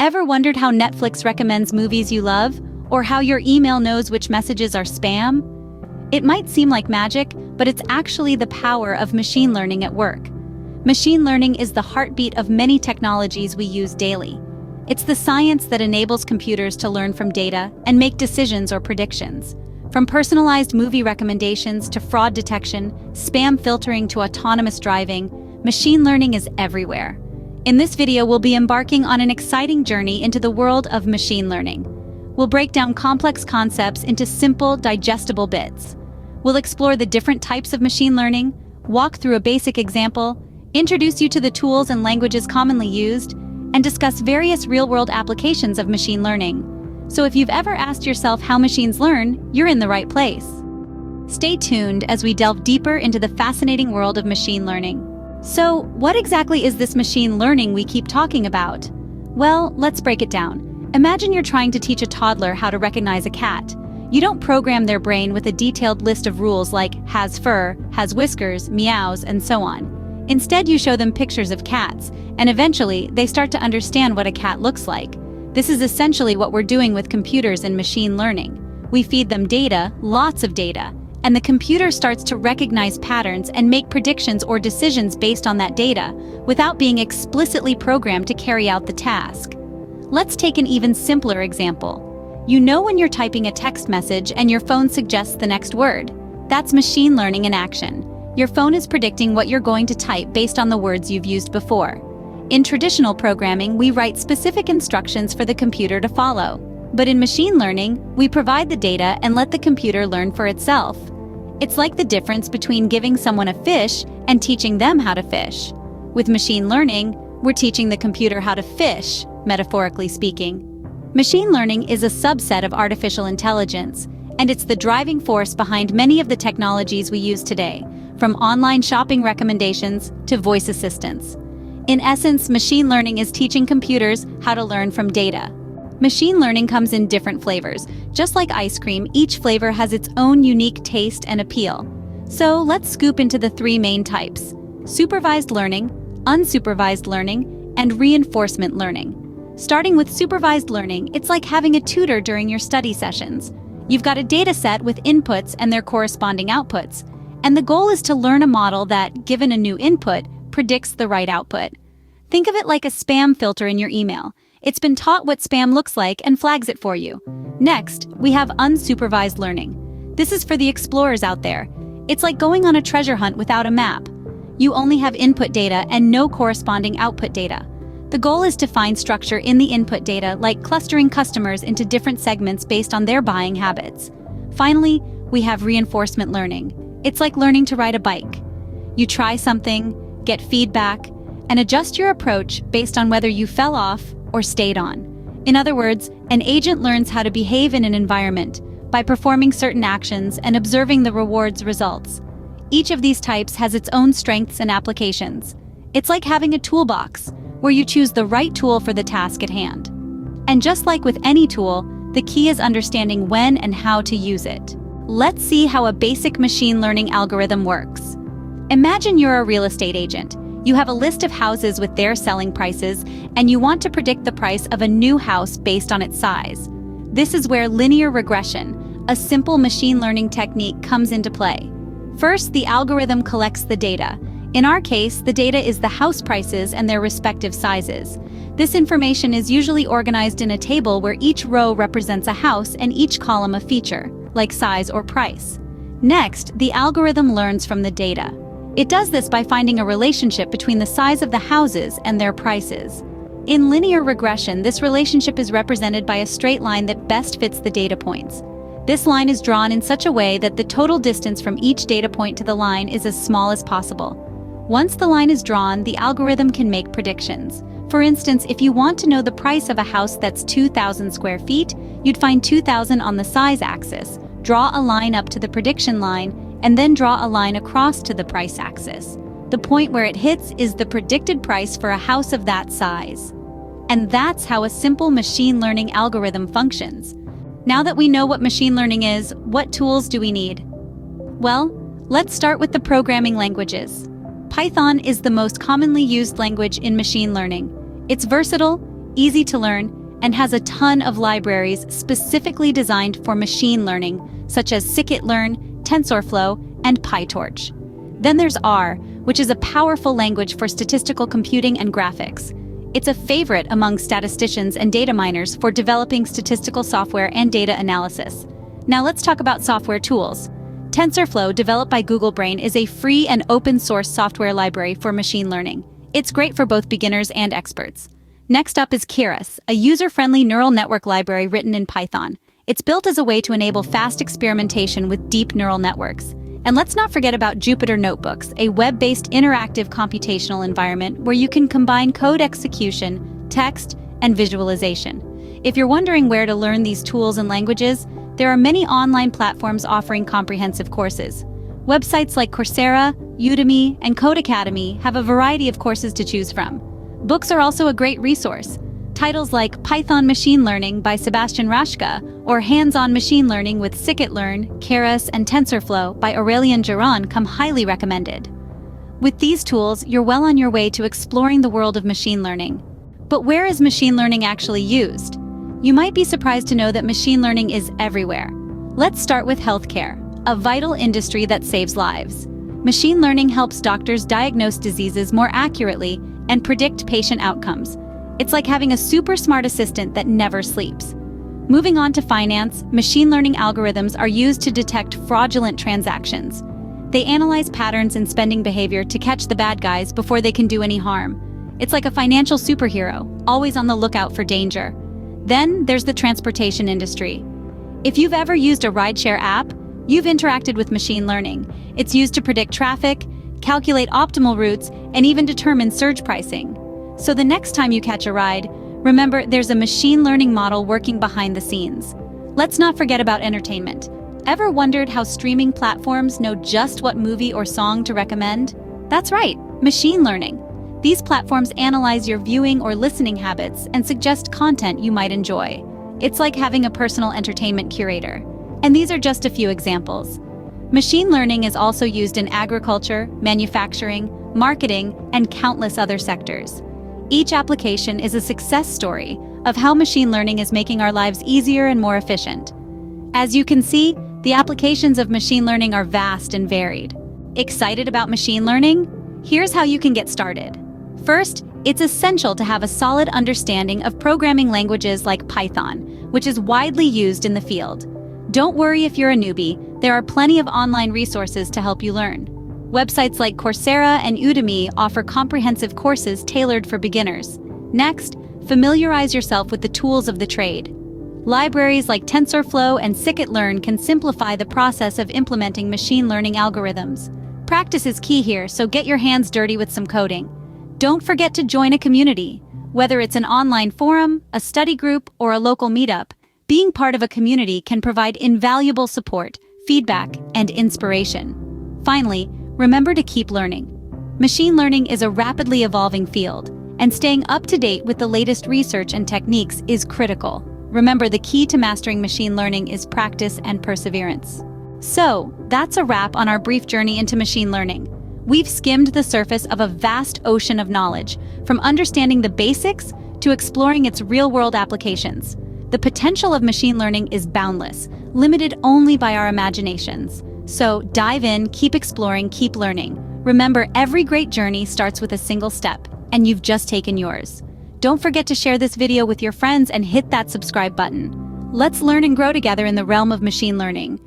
Ever wondered how Netflix recommends movies you love, or how your email knows which messages are spam? It might seem like magic, but it's actually the power of machine learning at work. Machine learning is the heartbeat of many technologies we use daily. It's the science that enables computers to learn from data and make decisions or predictions. From personalized movie recommendations to fraud detection, spam filtering to autonomous driving, machine learning is everywhere. In this video, we'll be embarking on an exciting journey into the world of machine learning. We'll break down complex concepts into simple, digestible bits. We'll explore the different types of machine learning, walk through a basic example, introduce you to the tools and languages commonly used, and discuss various real-world applications of machine learning. So if you've ever asked yourself how machines learn, you're in the right place. Stay tuned as we delve deeper into the fascinating world of machine learning. So, what exactly is this machine learning we keep talking about? Well, let's break it down. Imagine you're trying to teach a toddler how to recognize a cat. You don't program their brain with a detailed list of rules like has fur, has whiskers, meows, and so on. Instead, you show them pictures of cats, and eventually, they start to understand what a cat looks like. This is essentially what we're doing with computers in machine learning. We feed them data, lots of data, and the computer starts to recognize patterns and make predictions or decisions based on that data, without being explicitly programmed to carry out the task. Let's take an even simpler example. You know when you're typing a text message and your phone suggests the next word. That's machine learning in action. Your phone is predicting what you're going to type based on the words you've used before. In traditional programming, we write specific instructions for the computer to follow. But in machine learning, we provide the data and let the computer learn for itself. It's like the difference between giving someone a fish and teaching them how to fish. With machine learning, we're teaching the computer how to fish, metaphorically speaking. Machine learning is a subset of artificial intelligence, and it's the driving force behind many of the technologies we use today, from online shopping recommendations to voice assistants. In essence, machine learning is teaching computers how to learn from data. Machine learning comes in different flavors. Just like ice cream, each flavor has its own unique taste and appeal. So let's scoop into the three main types: supervised learning, unsupervised learning, and reinforcement learning. Starting with supervised learning, it's like having a tutor during your study sessions. You've got a data set with inputs and their corresponding outputs, and the goal is to learn a model that, given a new input, predicts the right output. Think of it like a spam filter in your email. It's been taught what spam looks like and flags it for you. Next, we have unsupervised learning. This is for the explorers out there. It's like going on a treasure hunt without a map. You only have input data and no corresponding output data. The goal is to find structure in the input data, like clustering customers into different segments based on their buying habits. Finally, we have reinforcement learning. It's like learning to ride a bike. You try something, get feedback, and adjust your approach based on whether you fell off or stayed on. In other words, an agent learns how to behave in an environment by performing certain actions and observing the reward's results. Each of these types has its own strengths and applications. It's like having a toolbox, where you choose the right tool for the task at hand. And just like with any tool, the key is understanding when and how to use it. Let's see how a basic machine learning algorithm works. Imagine you're a real estate agent. You have a list of houses with their selling prices, and you want to predict the price of a new house based on its size. This is where linear regression, a simple machine learning technique, comes into play. First, the algorithm collects the data. In our case, the data is the house prices and their respective sizes. This information is usually organized in a table where each row represents a house and each column a feature, like size or price. Next, the algorithm learns from the data. It does this by finding a relationship between the size of the houses and their prices. In linear regression, this relationship is represented by a straight line that best fits the data points. This line is drawn in such a way that the total distance from each data point to the line is as small as possible. Once the line is drawn, the algorithm can make predictions. For instance, if you want to know the price of a house that's 2,000 square feet, you'd find 2,000 on the size axis, draw a line up to the prediction line, and then draw a line across to the price axis. The point where it hits is the predicted price for a house of that size. And that's how a simple machine learning algorithm functions. Now that we know what machine learning is, what tools do we need? Well, let's start with the programming languages. Python is the most commonly used language in machine learning. It's versatile, easy to learn, and has a ton of libraries specifically designed for machine learning, such as scikit-learn, TensorFlow, and PyTorch. Then there's R, which is a powerful language for statistical computing and graphics. It's a favorite among statisticians and data miners for developing statistical software and data analysis. Now let's talk about software tools. TensorFlow, developed by Google Brain, is a free and open-source software library for machine learning. It's great for both beginners and experts. Next up is Keras, a user-friendly neural network library written in Python. It's built as a way to enable fast experimentation with deep neural networks. And let's not forget about Jupyter Notebooks, a web-based interactive computational environment where you can combine code execution, text, and visualization. If you're wondering where to learn these tools and languages, there are many online platforms offering comprehensive courses. Websites like Coursera, Udemy, and Codecademy have a variety of courses to choose from. Books are also a great resource. Titles like Python Machine Learning by Sebastian Raschke or Hands-on Machine Learning with Scikit-learn, Keras, and TensorFlow by Aurélien Geron come highly recommended. With these tools, you're well on your way to exploring the world of machine learning. But where is machine learning actually used? You might be surprised to know that machine learning is everywhere. Let's start with healthcare, a vital industry that saves lives. Machine learning helps doctors diagnose diseases more accurately and predict patient outcomes. It's like having a super smart assistant that never sleeps. Moving on to finance, machine learning algorithms are used to detect fraudulent transactions. They analyze patterns in spending behavior to catch the bad guys before they can do any harm. It's like a financial superhero, always on the lookout for danger. Then there's the transportation industry. If you've ever used a rideshare app, you've interacted with machine learning. It's used to predict traffic, calculate optimal routes, and even determine surge pricing. So the next time you catch a ride, remember there's a machine learning model working behind the scenes. Let's not forget about entertainment. Ever wondered how streaming platforms know just what movie or song to recommend? That's right, machine learning. These platforms analyze your viewing or listening habits and suggest content you might enjoy. It's like having a personal entertainment curator. And these are just a few examples. Machine learning is also used in agriculture, manufacturing, marketing, and countless other sectors. Each application is a success story of how machine learning is making our lives easier and more efficient. As you can see, the applications of machine learning are vast and varied. Excited about machine learning? Here's how you can get started. First, it's essential to have a solid understanding of programming languages like Python, which is widely used in the field. Don't worry if you're a newbie, there are plenty of online resources to help you learn. Websites like Coursera and Udemy offer comprehensive courses tailored for beginners. Next, familiarize yourself with the tools of the trade. Libraries like TensorFlow and Scikit-learn can simplify the process of implementing machine learning algorithms. Practice is key here, so get your hands dirty with some coding. Don't forget to join a community. Whether it's an online forum, a study group, or a local meetup, being part of a community can provide invaluable support, feedback, and inspiration. Finally, remember to keep learning. Machine learning is a rapidly evolving field, and staying up to date with the latest research and techniques is critical. Remember, the key to mastering machine learning is practice and perseverance. So, that's a wrap on our brief journey into machine learning. We've skimmed the surface of a vast ocean of knowledge, from understanding the basics to exploring its real-world applications. The potential of machine learning is boundless, limited only by our imaginations. So dive in, keep exploring, keep learning. Remember, every great journey starts with a single step, and you've just taken yours. Don't forget to share this video with your friends and hit that subscribe button. Let's learn and grow together in the realm of machine learning.